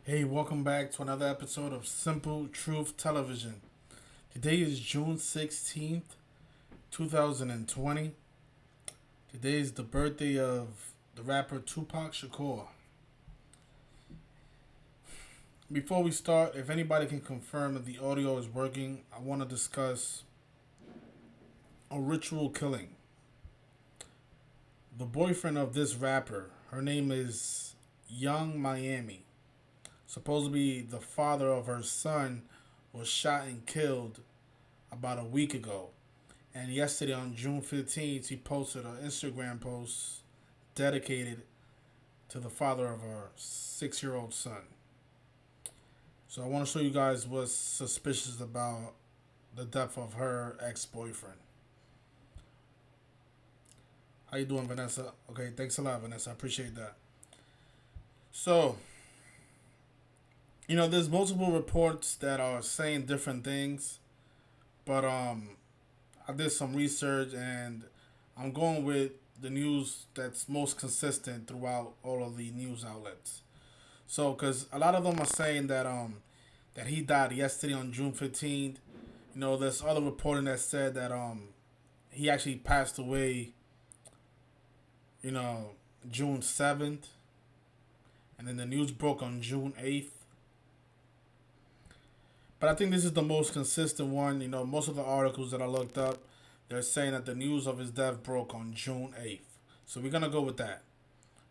Hey, welcome back to another episode of Simple Truth Television. Today is June 16th, 2020. Today is the birthday of the rapper Tupac Shakur. Before we start, if anybody can confirm that the audio is working, I want to discuss a ritual killing. The boyfriend of this rapper, her name is Young Miami. Supposed to be the father of her son, was shot and killed about a week ago. And yesterday on June 15th, he posted an Instagram post dedicated to the father of her 6 year old son. So I want to show you guys what's suspicious about the death of her ex-boyfriend. How you doing, Vanessa? Okay, thanks a lot, Vanessa. I appreciate that. So, there's multiple reports that are saying different things, but I did some research and I'm going with the news that's most consistent throughout all of the news outlets. So, because a lot of them are saying that he died yesterday on June 15th. There's other reporting that said that he actually passed away. You know, June 7th, and then the news broke on June 8th. But I think this is the most consistent one. Most of the articles that I looked up, they're saying that the news of his death broke on June 8th. So we're going to go with that,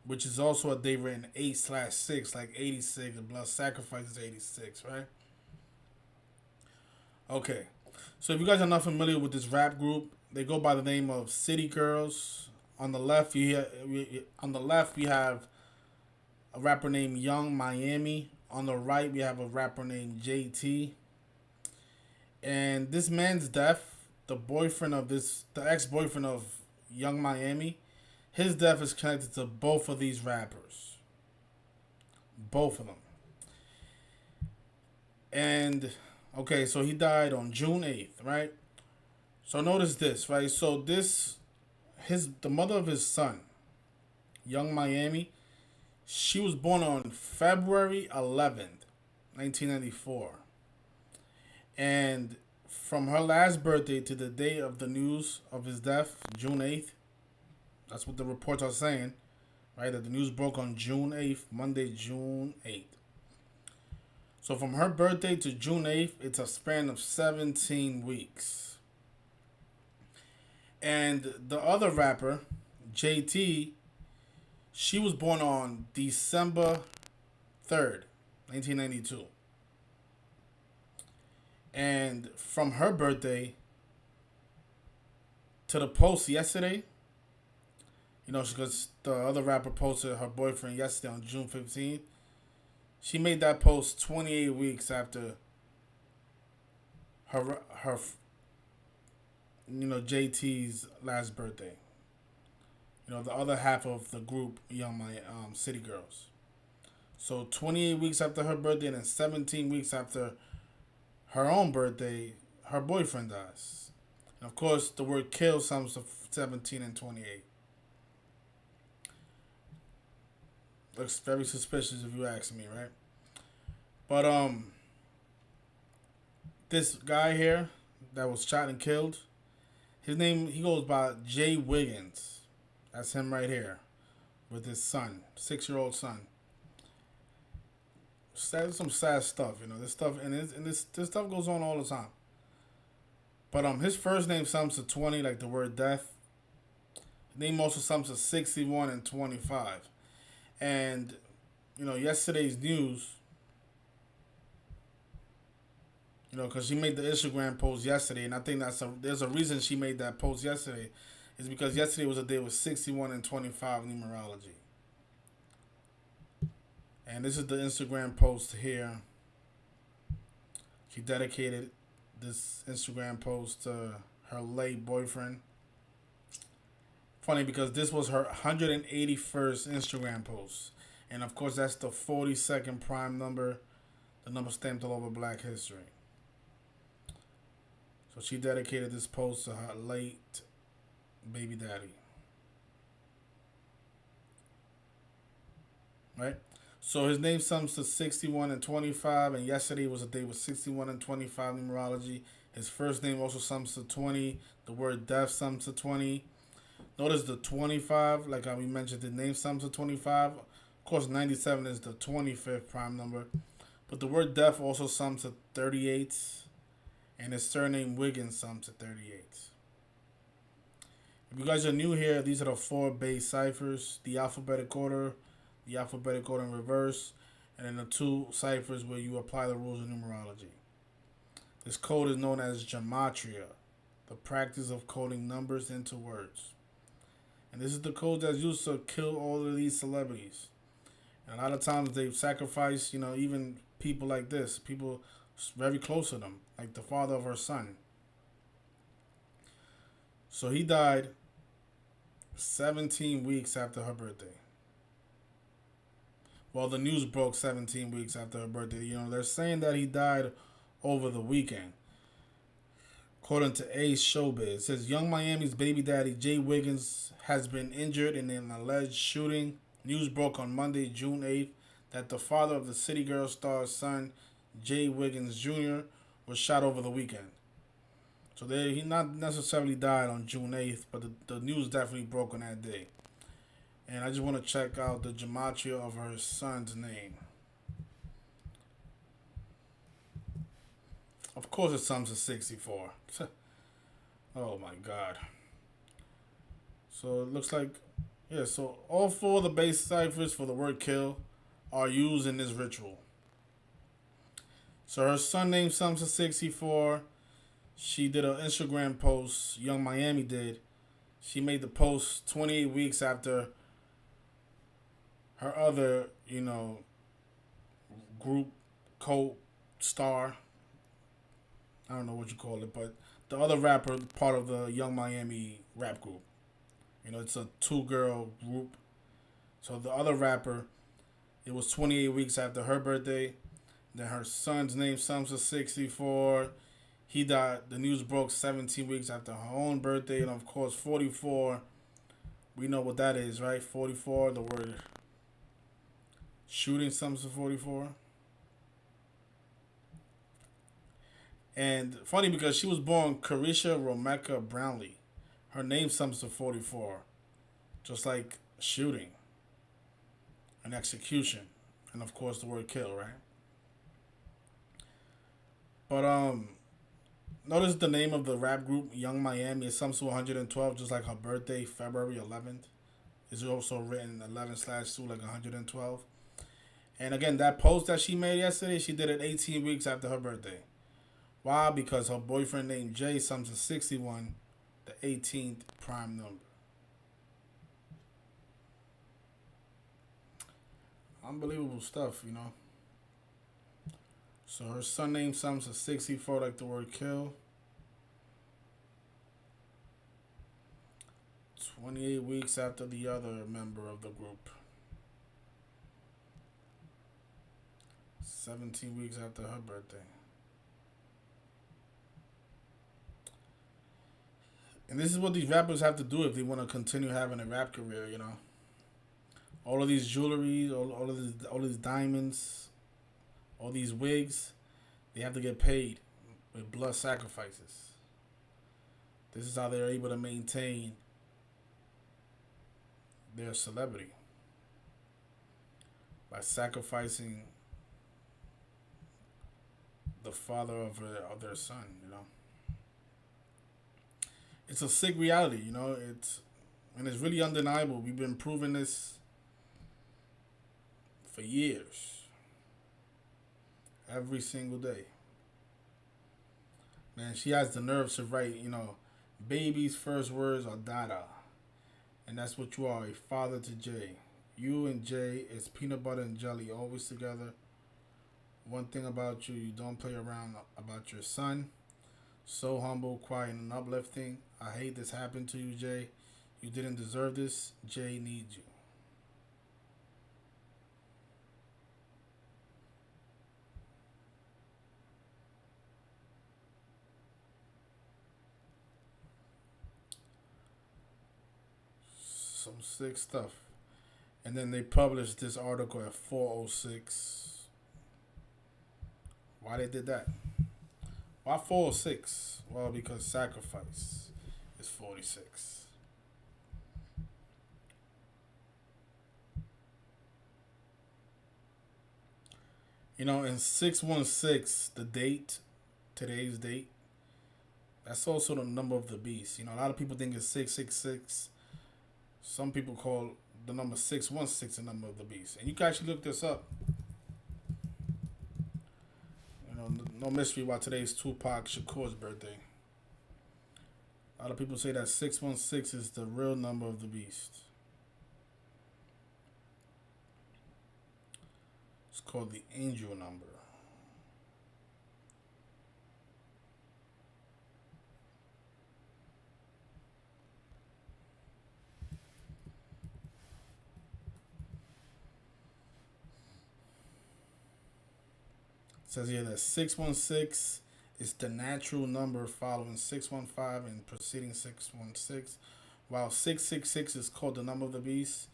which is also a day written 8/6, like 86, and blood sacrifice is 86, right? Okay. So if you guys are not familiar with this rap group, they go by the name of City Girls. On the left, we have a rapper named Young Miami. On the right, we have a rapper named JT. And this man's death, the ex-boyfriend of Young Miami, his death is connected to both of these rappers, both of them. And okay, so he died on June 8th, right? So notice this, right? So the mother of his son, Young Miami, she was born on February 11th, 1994. And from her last birthday to the day of the news of his death, June 8th, that's what the reports are saying, right? That the news broke on June 8th, Monday, June 8th. So from her birthday to June 8th, it's a span of 17 weeks. And the other rapper, JT, she was born on December 3rd, 1992. And from her birthday to the post yesterday, because the other rapper posted her boyfriend yesterday on June 15th, she made that post 28 weeks after her JT's last birthday. The other half of the group, City Girls. So 28 weeks after her birthday and then 17 weeks after her own birthday, her boyfriend dies. And of course, the word kill sums to 17 and 28. Looks very suspicious if you ask me, right? But this guy here that was shot and killed, he goes by Jay Wiggins. That's him right here with his son, 6 year old son. Some sad stuff, this stuff, and this stuff goes on all the time. But his first name sums to 20, like the word death. His name also sums to 61 and 25. And yesterday's news, because she made the Instagram post yesterday, and I think there's a reason she made that post yesterday, is because yesterday was a day with 61 and 25 numerology. And this is the Instagram post here. She dedicated this Instagram post to her late boyfriend. Funny because this was her 181st Instagram post. And of course, that's the 42nd prime number, the number stamped all over Black history. So she dedicated this post to her late baby daddy. Right? So his name sums to 61 and 25, and yesterday was a day with 61 and 25 numerology. His first name also sums to 20. The word death sums to 20. Notice the 25, like how we mentioned, the name sums to 25. Of course, 97 is the 25th prime number. But the word death also sums to 38, and his surname Wiggins sums to 38. If you guys are new here, these are the four base ciphers: the alphabetic order, the alphabetic order in reverse, and then the two ciphers where you apply the rules of numerology. This code is known as gematria, the practice of coding numbers into words. And this is the code that's used to kill all of these celebrities. And a lot of times they've sacrificed, even people like this, people very close to them, like the father of her son. So he died 17 weeks after her birthday. Well, the news broke 17 weeks after her birthday. They're saying that he died over the weekend. According to Ace Showbiz, it says Young Miami's baby daddy, Jay Wiggins, has been injured in an alleged shooting. News broke on Monday, June 8th, that the father of the City Girl star's son, Jay Wiggins Jr., was shot over the weekend. So he not necessarily died on June 8th, but the news definitely broke on that day. And I just want to check out the gematria of her son's name. Of course it sums to 64. Oh my God. So it looks like, so all four of the base ciphers for the word kill are used in this ritual. So her son name sums to 64. She did an Instagram post, Young Miami did. She made the post 28 weeks after her other, group co-star. I don't know what you call it, but the other rapper, part of the Young Miami rap group. It's a two-girl group. So the other rapper, it was 28 weeks after her birthday. Then her son's name sums to 64. He died, the news broke 17 weeks after her own birthday. And of course, 44, we know what that is, right? 44, the word shooting sums to 44. And funny because she was born Carisha Romeka Brownlee. Her name sums to 44. Just like shooting, an execution, and of course the word kill, right? But notice the name of the rap group, Young Miami. It sums to 112, just like her birthday, February 11th. It's also written 11/2, like 112. And again, that post that she made yesterday, she did it 18 weeks after her birthday. Why? Because her boyfriend named Jay sums to 61, the 18th prime number. Unbelievable stuff, So her son name sums to 64, like the word kill. 28 weeks after the other member of the group. 17 weeks after her birthday. And this is what these rappers have to do if they want to continue having a rap career, All of these jewelry, all of these diamonds, all these wigs, they have to get paid with blood sacrifices. This is how they're able to maintain their celebrity. By sacrificing the father of their son, It's a sick reality, it's really undeniable. We've been proving this for years. Every single day. Man, she has the nerve to write, baby's first words are Dada. And that's what you are, a father to Jay. You and Jay is peanut butter and jelly, always together. One thing about you, you don't play around about your son. So humble, quiet, and uplifting. I hate this happened to you, Jay. You didn't deserve this. Jay needs you. Some sick stuff. And then they published this article at 4:06. Why they did that? Why 4:06? Well, because sacrifice is 46. In 616, the date, today's date, that's also the number of the beast. A lot of people think it's 666. Some people call the number 616 the number of the beast. And you can actually look this up. No mystery why today's Tupac Shakur's birthday. A lot of people say that 616 is the real number of the beast. It's called the angel number. It says here that 616 is the natural number following 615 and preceding 616, while 666 is called the number of the beast.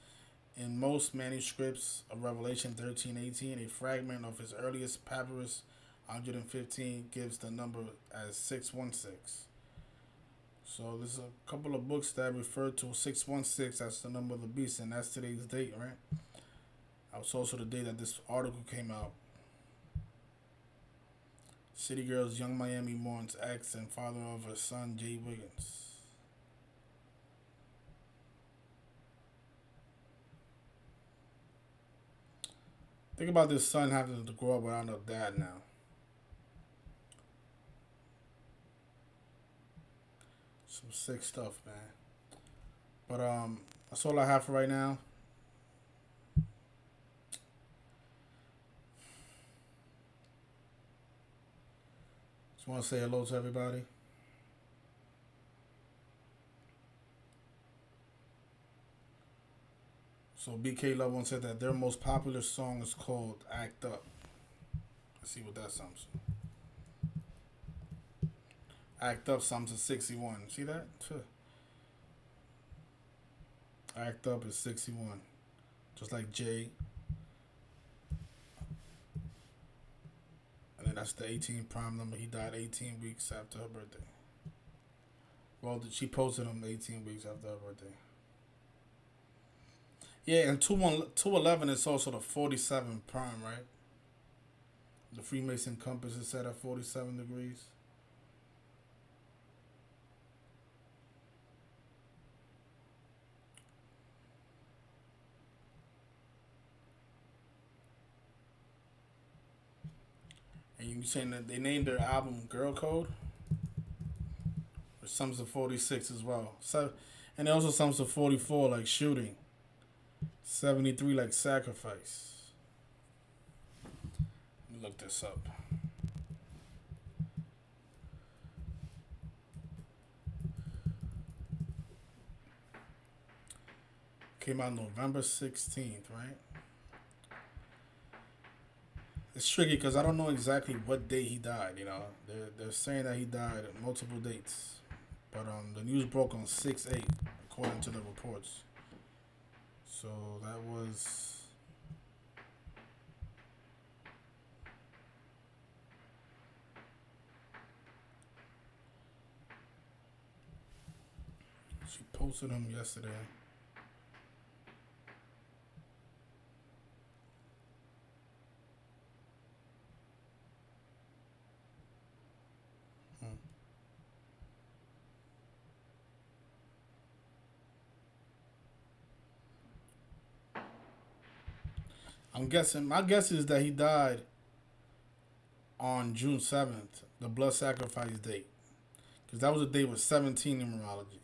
In most manuscripts of Revelation 13:18, a fragment of his earliest papyrus 115 gives the number as 616. So there's a couple of books that refer to 616 as the number of the beast, and that's today's date, right? That was also the day that this article came out. City Girls, Young Miami mourns ex and father of her son, Jay Wiggins. Think about this son having to grow up without a dad now. Some sick stuff, man. But that's all I have for right now. Just want to say hello to everybody. So BK Love One said that their most popular song is called Act Up. Let's see what that sums to. Act Up sums to 61. See that? Act Up is 61. Just like Jay. And then that's the 18 prime number. He died 18 weeks after her birthday. Well, she posted him 18 weeks after her birthday. Yeah, and 211 is also the 47 prime, right? The Freemason compass is set at 47 degrees. And you saying that they named their album Girl Code, which sums to 46 as well. So, and it also sums to 44 like Shooting. 73 like Sacrifice. Let me look this up. Came out November 16th, right? It's tricky because I don't know exactly what day he died. They're saying that he died at multiple dates, but the news broke on 6/8 according to the reports. So that was she posted him yesterday. I'm guessing. My guess is that he died on June 7th, the blood sacrifice date, because that was a date with 17 numerology.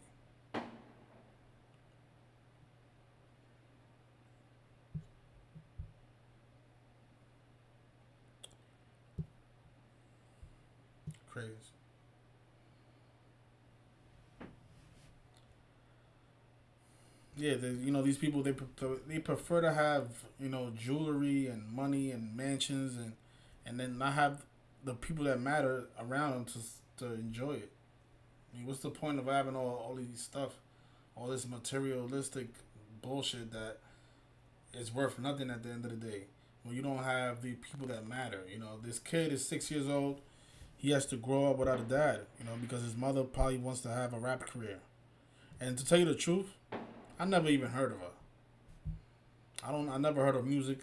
Crazy. Yeah, these people they prefer to have jewelry and money and mansions and then not have the people that matter around them to enjoy it. I mean, what's the point of having all these stuff, all this materialistic bullshit that it's worth nothing at the end of the day when you don't have the people that matter. You know, this kid is 6 years old. He has to grow up without a dad. You know, because his mother probably wants to have a rap career. And to tell you the truth, I never even heard of her. I never heard of music.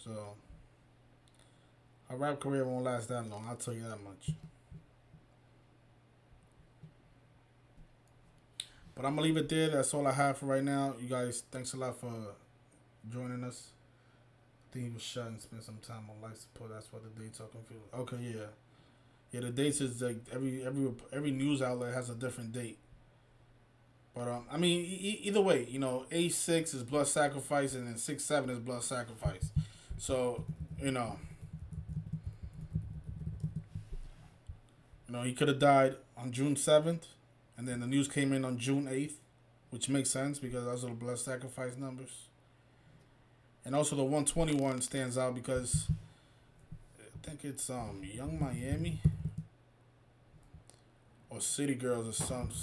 So her rap career won't last that long. I'll tell you that much. But I'm gonna leave it there. That's all I have for right now. You guys, thanks a lot for joining us. I think he was shot and spent some time on life support. That's what the dates are confused. Okay, yeah, yeah. The dates is like every news outlet has a different date. But I mean, either way, you know, A6 is blood sacrifice, and then 6-7 is blood sacrifice. So you know, he could have died on June 7th, and then the news came in on June 8th, which makes sense because those are the blood sacrifice numbers. And also the 121 stands out because I think it's Young Miami or City Girls or something.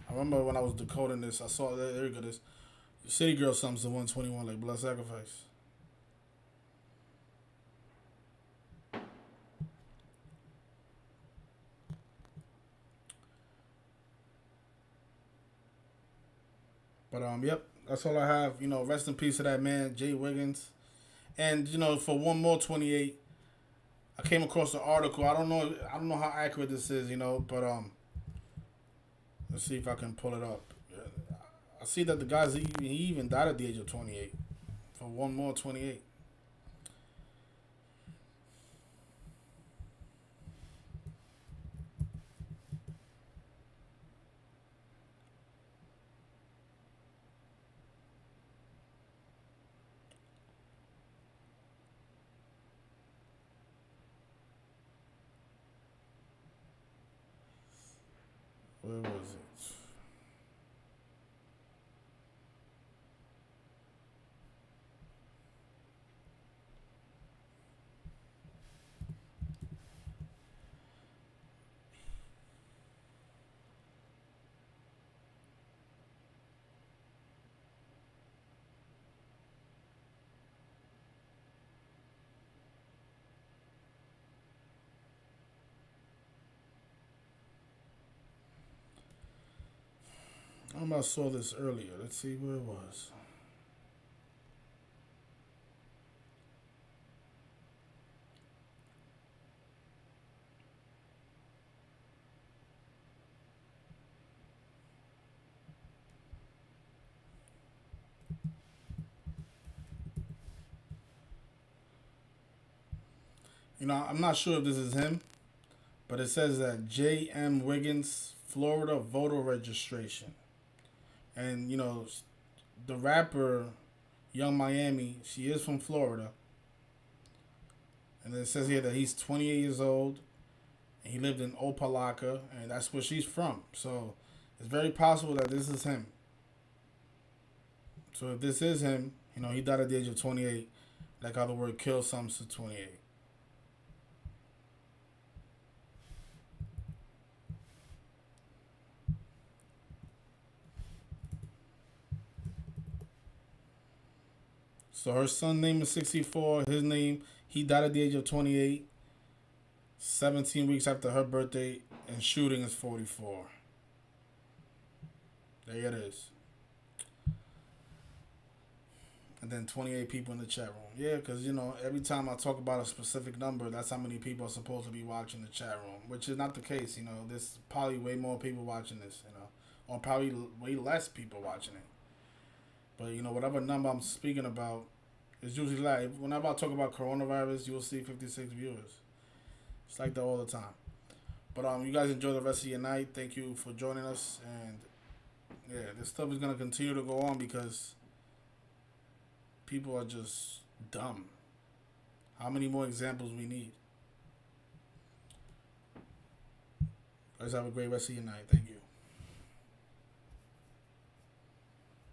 I remember when I was decoding this, I saw there you go. This City Girl sums the 121 like blood sacrifice. But yep, that's all I have. You know, rest in peace to that man, Jay Wiggins. And you know, for one more 28, I came across an article. I don't know how accurate this is. You know, but let's see if I can pull it up. I see that the guy's he even died at the age of 28. For one more 28. Where was it? I saw this earlier. Let's see where it was. You know, I'm not sure if this is him, but it says that J.M. Wiggins, Florida voter registration. And, you know, the rapper Young Miami, she is from Florida. And it says here that he's 28 years old and he lived in Opalaka, and that's where she's from. So it's very possible that this is him. So if this is him, you know, he died at the age of 28, like how the word kill sums to 28. So her son's name is 64. His name, he died at the age of 28, 17 weeks after her birthday, and shooting is 44. There it is. And then 28 people in the chat room. Yeah, because, you know, every time I talk about a specific number, that's how many people are supposed to be watching the chat room, which is not the case. You know, there's probably way more people watching this, you know, or probably way less people watching it. But, you know, whatever number I'm speaking about, it's usually like, whenever I talk about coronavirus, you'll see 56 viewers. It's like that all the time. But you guys enjoy the rest of your night. Thank you for joining us. And, yeah, this stuff is going to continue to go on because people are just dumb. How many more examples we need? Guys, have a great rest of your night. Thank you.